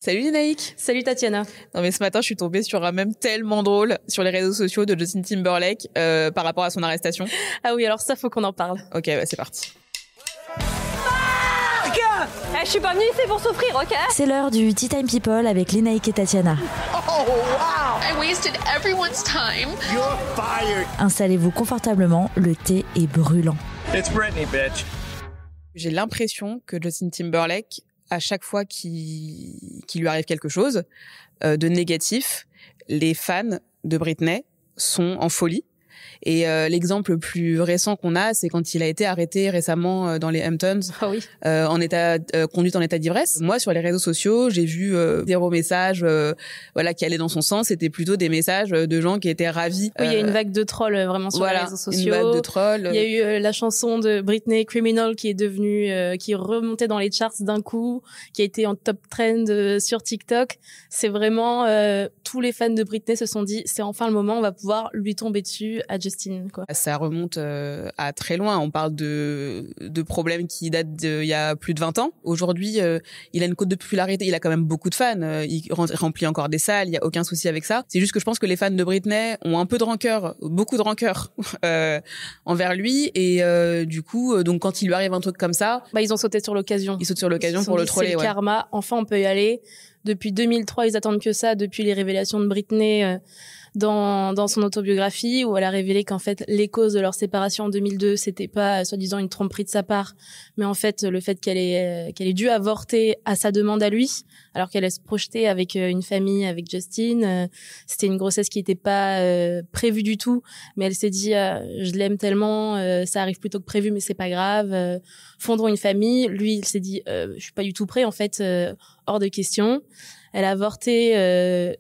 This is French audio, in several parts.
Salut Lénaïque. Salut Tatiana. Non mais ce matin, je suis tombée sur un mème tellement drôle sur les réseaux sociaux de Justin Timberlake par rapport à son arrestation. Ah oui, alors ça, faut qu'on en parle. Ok, bah c'est parti. Je suis pas venue ici pour souffrir, ok? C'est l'heure du Tea Time People avec Lénaïque et Tatiana. Oh wow! I wasted everyone's time. You're fired. Installez-vous confortablement, le thé est brûlant. It's Britney, bitch. J'ai l'impression que Justin Timberlake, à chaque fois qu'il lui arrive quelque chose de négatif, les fans de Britney sont en folie. Et l'exemple le plus récent qu'on a, c'est quand il a été arrêté récemment dans les Hamptons, en état conduite en état d'ivresse. Moi, sur les réseaux sociaux, j'ai vu zéro message, qui allait dans son sens. C'était plutôt des messages de gens qui étaient ravis. Oui, il y a une vague de trolls vraiment sur les réseaux sociaux. Une vague de trolls. Il y a eu la chanson de Britney, Criminal, qui est devenue, qui est remontée dans les charts d'un coup, qui a été en top trend sur TikTok. C'est vraiment tous les fans de Britney se sont dit, c'est enfin le moment, on va pouvoir lui tomber dessus à Justin, quoi. Ça remonte à très loin. On parle de problèmes qui datent d'il y a plus de 20 ans. Aujourd'hui, il a une cote de popularité. Il a quand même beaucoup de fans. Il remplit encore des salles. Il y a aucun souci avec ça. C'est juste que je pense que les fans de Britney ont un peu de rancœur, beaucoup de rancœur envers lui. Et du coup, donc quand il lui arrive un truc comme ça, ils ont sauté sur l'occasion. Ils sautent sur l'occasion pour le troller. C'est le karma. Enfin, on peut y aller. Depuis 2003, ils attendent que ça. Depuis les révélations de Britney dans son autobiographie, où elle a révélé qu'en fait les causes de leur séparation en 2002, c'était pas soi-disant une tromperie de sa part, mais en fait le fait qu'elle ait dû avorter à sa demande à lui, alors qu'elle se projetait avec une famille, avec Justin. C'était une grossesse qui était pas prévue du tout, mais elle s'est dit je l'aime tellement, ça arrive plus tôt que prévu, mais c'est pas grave. Fondons une famille. Lui, il s'est dit je suis pas du tout prêt en fait, hors de question. Elle a avorté.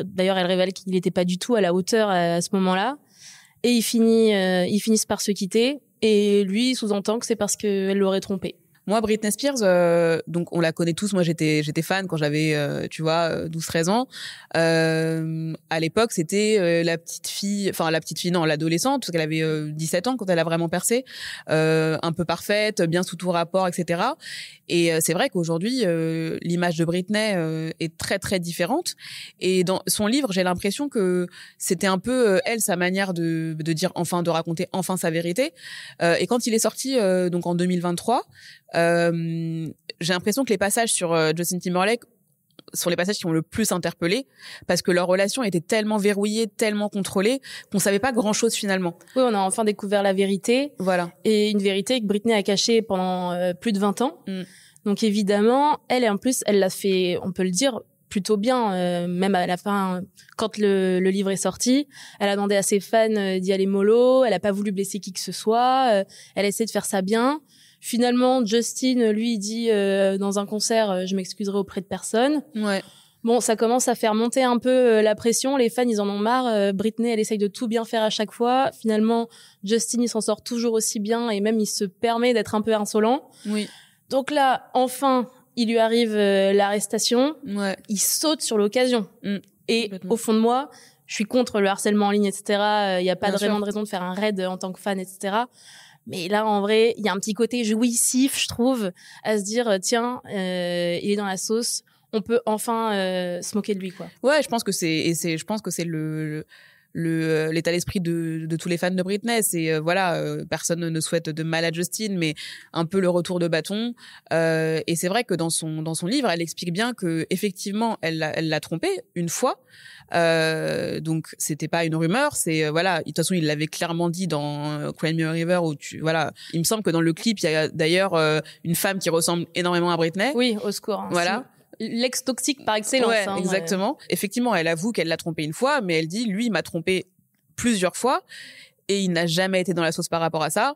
D'ailleurs, elle révèle qu'il n'était pas du tout à la hauteur à ce moment-là. Et ils finissent par se quitter. Et lui, il sous-entend que c'est parce qu'elle l'aurait trompé. Moi, Britney Spears, donc on la connaît tous. Moi, j'étais fan quand j'avais, 12-13 ans. À l'époque, c'était l'adolescente, parce qu'elle avait 17 ans quand elle a vraiment percé, un peu parfaite, bien sous tout rapport, etc. Et c'est vrai qu'aujourd'hui, l'image de Britney est très très différente. Et dans son livre, j'ai l'impression que c'était un peu elle, sa manière de dire enfin, de raconter enfin sa vérité. Et quand il est sorti donc en 2023. J'ai l'impression que les passages sur Justin Timberlake sont les passages qui ont le plus interpellé, parce que leur relation était tellement verrouillée, tellement contrôlée, qu'on savait pas grand-chose finalement. Oui, on a enfin découvert la vérité. Voilà. Et une vérité que Britney a cachée pendant plus de 20 ans. Donc évidemment, elle l'a fait, on peut le dire, plutôt bien, même à la fin, quand le livre est sorti. Elle a demandé à ses fans d'y aller mollo, elle a pas voulu blesser qui que ce soit, elle a essayé de faire ça bien. Finalement, Justin, lui, il dit dans un concert, je m'excuserai auprès de personne. Ouais. Bon, ça commence à faire monter un peu la pression. Les fans, ils en ont marre. Britney, elle essaye de tout bien faire à chaque fois. Finalement, Justin, il s'en sort toujours aussi bien, et même il se permet d'être un peu insolent. Oui. Donc là, enfin, il lui arrive l'arrestation. Ouais. Il saute sur l'occasion. Et au fond de moi, je suis contre le harcèlement en ligne, etc. Il y a pas vraiment de raison de faire un raid en tant que fan, etc. Mais là, en vrai, il y a un petit côté jouissif, je trouve, à se dire, tiens, il est dans la sauce, on peut enfin se moquer de lui, quoi. Ouais, je pense que c'est l'état d'esprit de tous les fans de Britney. C'est personne ne souhaite de mal à Justin, mais un peu le retour de bâton. Et c'est vrai que dans son livre, elle explique bien que effectivement, elle l'a trompé une fois. Donc c'était pas une rumeur, c'est de toute façon il l'avait clairement dit dans Cry Me a River, où il me semble que dans le clip il y a d'ailleurs une femme qui ressemble énormément à Britney. Oui, au secours. Voilà. L'ex toxique par excellence. Ouais, exactement. Effectivement, elle avoue qu'elle l'a trompé une fois, mais elle dit lui il m'a trompé plusieurs fois. Et il n'a jamais été dans la sauce par rapport à ça.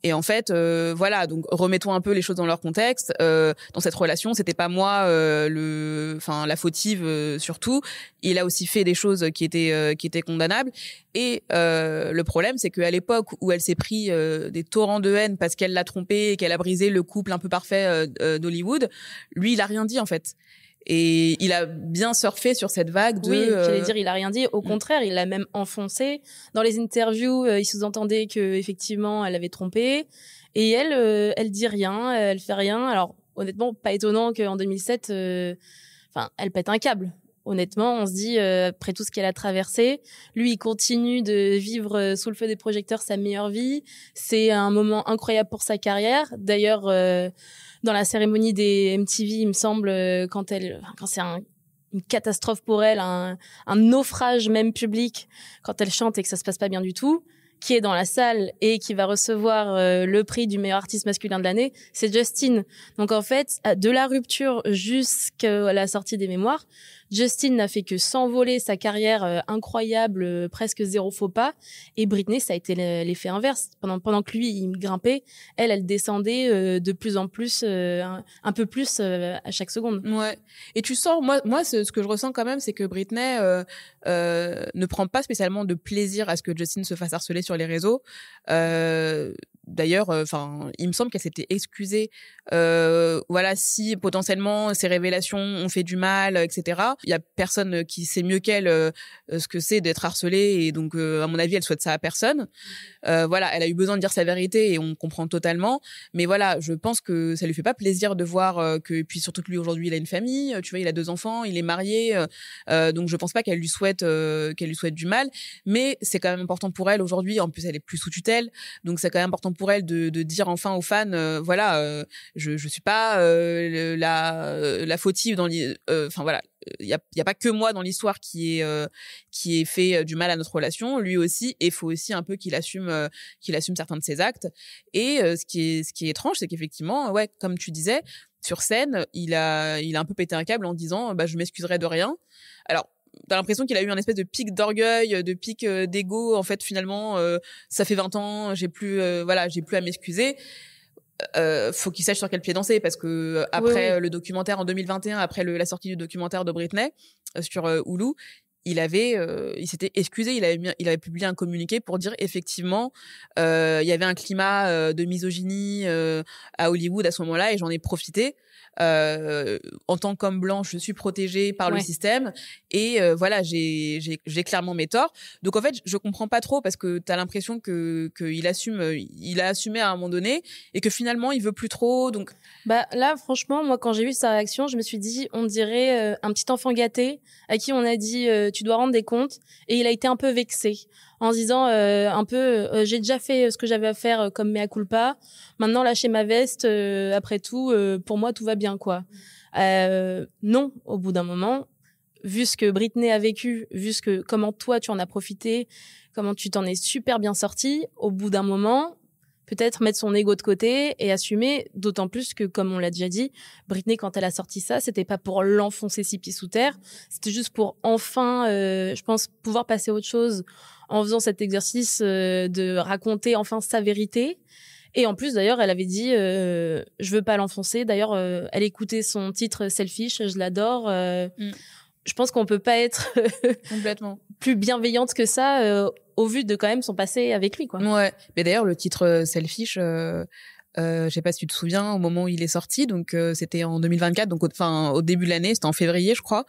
Et en fait, donc remettons un peu les choses dans leur contexte. Dans cette relation, c'était pas moi la fautive surtout. Il a aussi fait des choses qui étaient condamnables. Et le problème, c'est qu'à l'époque où elle s'est pris des torrents de haine parce qu'elle l'a trompé et qu'elle a brisé le couple un peu parfait d'Hollywood, lui, il a rien dit en fait. Et il a bien surfé sur cette vague de... Oui, j'allais dire, il a rien dit. Au contraire, il l'a même enfoncé. Dans les interviews, il sous-entendait que effectivement, elle avait trompé. Et elle dit rien, elle fait rien. Alors, honnêtement, pas étonnant qu'en 2007... enfin, elle pète un câble. Honnêtement, on se dit, après tout ce qu'elle a traversé, lui, il continue de vivre sous le feu des projecteurs sa meilleure vie. C'est un moment incroyable pour sa carrière. D'ailleurs, dans la cérémonie des MTV, il me semble, quand c'est une catastrophe pour elle, un naufrage même public, quand elle chante et que ça se passe pas bien du tout, qui est dans la salle et qui va recevoir le prix du meilleur artiste masculin de l'année, c'est Justin. Donc en fait, de la rupture jusqu'à la sortie des mémoires, Justin n'a fait que s'envoler sa carrière incroyable, presque zéro faux pas. Et Britney, ça a été l'effet inverse. Pendant que lui, il grimpait, elle descendait de plus en plus, un peu plus à chaque seconde. Ouais. Et tu sens, moi, ce que je ressens quand même, c'est que Britney ne prend pas spécialement de plaisir à ce que Justin se fasse harceler sur les réseaux. D'ailleurs, il me semble qu'elle s'était excusée. Voilà, si potentiellement ces révélations ont fait du mal, etc. Il y a personne qui sait mieux qu'elle ce que c'est d'être harcelée, et donc à mon avis, elle souhaite ça à personne. Voilà, elle a eu besoin de dire sa vérité et on comprend totalement. Mais voilà, je pense que ça lui fait pas plaisir de voir que, puis surtout que lui aujourd'hui, il a une famille. Tu vois, il a 2 enfants, il est marié. Donc je pense pas qu'elle lui souhaite du mal. Mais c'est quand même important pour elle aujourd'hui. En plus, elle est plus sous tutelle, donc c'est quand même important pour elle de dire enfin aux fans, voilà, je suis pas la fautive dans voilà, il y a pas que moi dans l'histoire qui est fait du mal à notre relation, lui aussi, et il faut aussi un peu qu'il assume certains de ses actes. Et ce qui est étrange, c'est qu'effectivement, ouais, comme tu disais, sur scène, il a un peu pété un câble en disant je m'excuserai de rien. Alors t'as l'impression qu'il a eu un espèce de pic d'orgueil, de pic d'ego. En fait, finalement, ça fait 20 ans, j'ai plus à m'excuser. Faut qu'il sache sur quel pied danser, parce que après le documentaire en 2021, après la sortie du documentaire de Britney sur Hulu, il s'était excusé, il avait publié un communiqué pour dire effectivement il y avait un climat de misogynie à Hollywood à ce moment-là, et j'en ai profité. En tant qu'homme blanc, je suis protégée par le système, et voilà, j'ai clairement mes torts. Donc en fait, je comprends pas trop, parce que t'as l'impression que il a assumé à un moment donné, et que finalement il veut plus trop. Donc là, franchement, moi, quand j'ai vu sa réaction, je me suis dit, on dirait un petit enfant gâté à qui on a dit tu dois rendre des comptes, et il a été un peu vexé en se disant j'ai déjà fait ce que j'avais à faire comme mea culpa, maintenant lâcher ma veste, après tout, pour moi tout va bien, quoi. Non, au bout d'un moment, vu ce que Britney a vécu, vu comment toi tu en as profité, comment tu t'en es super bien sorti, au bout d'un moment, peut-être mettre son ego de côté et assumer, d'autant plus que, comme on l'a déjà dit, Britney, quand elle a sorti ça, c'était pas pour l'enfoncer 6 pieds sous terre, c'était juste pour enfin, je pense, pouvoir passer à autre chose en faisant cet exercice de raconter enfin sa vérité. Et en plus, d'ailleurs, elle avait dit je veux pas l'enfoncer. D'ailleurs, elle écoutait son titre Selfish, je l'adore. Je pense qu'on peut pas être complètement plus bienveillante que ça au vu de quand même son passé avec lui, quoi. Ouais. Mais d'ailleurs, le titre Selfish, je sais pas si tu te souviens, au moment où il est sorti, donc c'était en 2024, donc au début de l'année, c'était en février, je crois.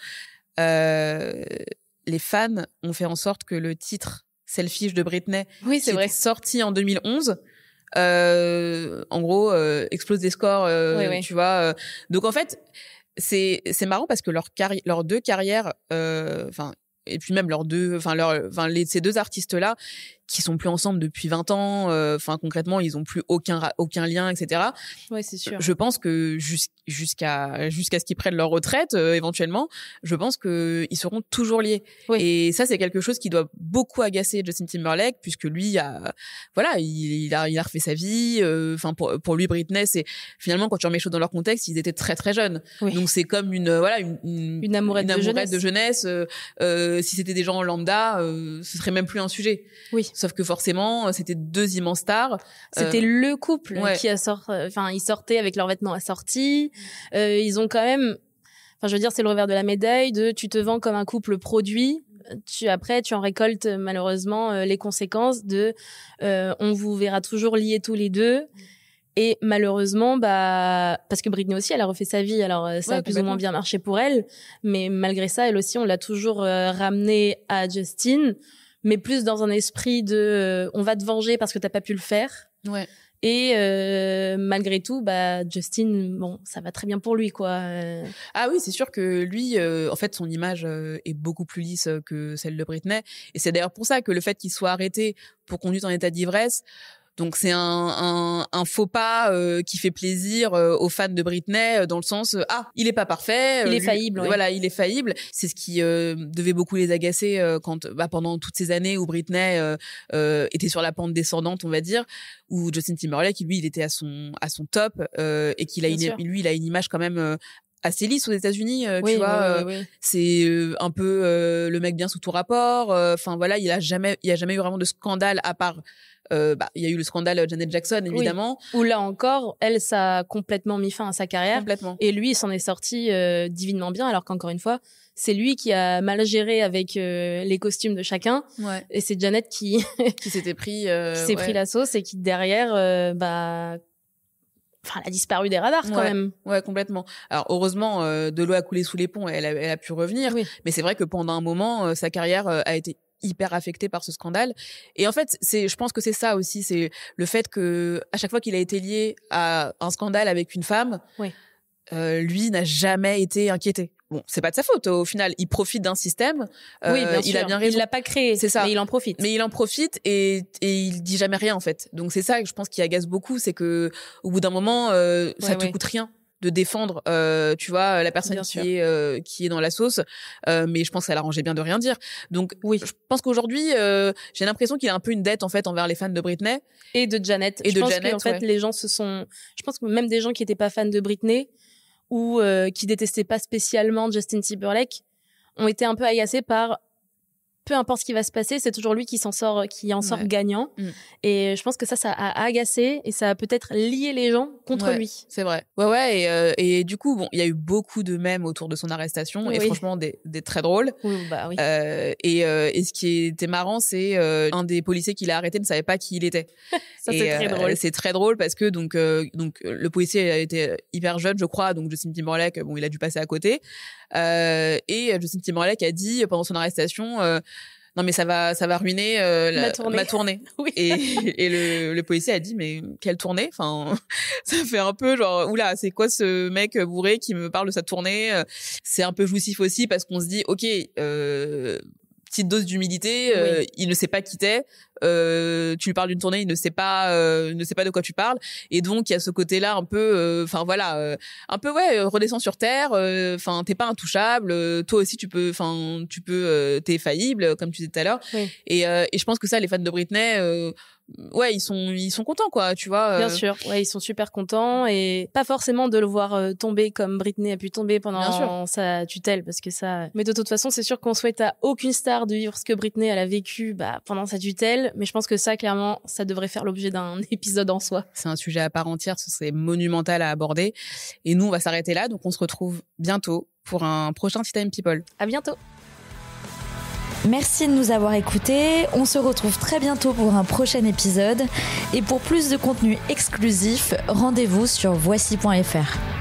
Les fans ont fait en sorte que le titre Selfish de Britney, c'est vrai, sorti en 2011, en gros, explose des scores, tu vois. Donc en fait, c'est marrant, parce que leurs 2 carrières, et puis même ces 2 artistes-là, qui sont plus ensemble depuis 20 ans, concrètement, ils ont plus aucun lien, etc. Ouais, c'est sûr. Je pense que jusqu'à ce qu'ils prennent leur retraite, éventuellement, je pense que ils seront toujours liés. Oui. Et ça, c'est quelque chose qui doit beaucoup agacer Justin Timberlake, puisque lui il a refait sa vie. Pour lui, Britney, c'est finalement, quand tu remets les choses dans leur contexte, ils étaient très très jeunes. Oui. Donc c'est comme une amourette de jeunesse. Si c'était des gens lambda, ce serait même plus un sujet. Oui. Sauf que forcément, c'était 2 immenses stars. C'était le couple qui ils sortaient avec leurs vêtements assortis. Ils ont quand même, je veux dire, c'est le revers de la médaille de tu te vends comme un couple produit. Après, tu en récoltes malheureusement les conséquences de on vous verra toujours liés tous les deux. Et malheureusement, parce que Britney aussi, elle a refait sa vie, alors ça a plus ou moins bien marché pour elle, mais malgré ça, elle aussi, on l'a toujours ramenée à Justin, mais plus dans un esprit de on va te venger parce que t'as pas pu le faire. Ouais. Et malgré tout, Justin, bon, ça va très bien pour lui, quoi. Ah oui, c'est sûr que lui, en fait, son image est beaucoup plus lisse que celle de Britney. Et c'est d'ailleurs pour ça que le fait qu'il soit arrêté pour conduite en état d'ivresse, donc c'est un faux pas qui fait plaisir aux fans de Britney, dans le sens il est pas parfait, il est faillible. Ouais. Voilà, il est faillible. C'est ce qui devait beaucoup les agacer quand pendant toutes ces années où Britney était sur la pente descendante, on va dire, où Justin Timberlake, lui, il était à son top et qu'il a il a une image quand même assez lisse aux États-Unis, tu vois. Oui. C'est un peu le mec bien sous tout rapport. Enfin voilà, il y a jamais eu vraiment de scandale à part. Il y a eu le scandale Janet Jackson, évidemment. Oui. Où là encore, elle, ça a complètement mis fin à sa carrière. Complètement. Et lui, il s'en est sorti divinement bien, alors qu'encore une fois, c'est lui qui a mal géré avec les costumes de chacun. Ouais. Et c'est Janet qui s'était pris, pris la sauce et qui derrière, elle a disparu des radars quand même. Ouais, complètement. Alors heureusement, de l'eau a coulé sous les ponts, elle a pu revenir. Oui. Mais c'est vrai que pendant un moment, sa carrière a été hyper affecté par ce scandale. Et en fait, je pense que c'est ça aussi, c'est le fait que à chaque fois qu'il a été lié à un scandale avec une femme, lui n'a jamais été inquiété. Bon, c'est pas de sa faute au final, il profite d'un système. Oui, bien sûr. Il a bien raison. Il l'a pas créé, c'est ça. Mais il en profite. Mais il en profite et il dit jamais rien en fait. Donc c'est ça que je pense qui agace beaucoup, c'est que au bout d'un moment, ça te coûte rien de défendre tu vois la personne qui est dans la sauce, mais je pense qu'elle arrangeait bien de rien dire. Donc je pense qu'aujourd'hui j'ai l'impression qu'il a un peu une dette en fait envers les fans de Britney et de Janet. Je pense qu'en fait les gens je pense que même des gens qui étaient pas fans de Britney ou qui détestaient pas spécialement Justin Timberlake ont été un peu agacés par peu importe ce qui va se passer, c'est toujours lui qui en sort gagnant. Et je pense que ça a agacé et ça a peut-être lié les gens contre lui. C'est vrai. Ouais. Et du coup, bon, il y a eu beaucoup de mèmes autour de son arrestation et franchement des très drôles. Oui. Et ce qui était marrant, c'est un des policiers qui l'a arrêté ne savait pas qui il était. Ça, c'est très drôle. C'est très drôle parce que donc le policier a été hyper jeune, je crois. Donc Justin Timberlake, bon, il a dû passer à côté. Et Justin Timberlake a dit pendant son arrestation non mais ça va ruiner ma tournée. Oui. Et le policier a dit mais quelle tournée, enfin ça fait un peu genre oula, c'est quoi ce mec bourré qui me parle de sa tournée. C'est un peu jouissif aussi parce qu'on se dit OK, petite dose d'humilité, il ne sait pas qui t'es, tu lui parles d'une tournée, il ne sait pas de quoi tu parles, et donc il y a ce côté-là un peu, un peu redescends sur terre, t'es pas intouchable, toi aussi tu peux, t'es faillible comme tu disais tout à l'heure, et je pense que ça les fans de Britney, ils sont contents quoi, tu vois. Bien sûr, ils sont super contents et pas forcément de le voir tomber comme Britney a pu tomber pendant sa tutelle parce que ça. Mais de toute façon, c'est sûr qu'on souhaite à aucune star de vivre ce que Britney elle a vécu pendant sa tutelle, mais je pense que ça clairement, ça devrait faire l'objet d'un épisode en soi. C'est un sujet à part entière, ce serait monumental à aborder et nous on va s'arrêter là, donc on se retrouve bientôt pour un prochain Tea Time People. À bientôt. Merci de nous avoir écoutés. On se retrouve très bientôt pour un prochain épisode. Et pour plus de contenu exclusif, rendez-vous sur voici.fr.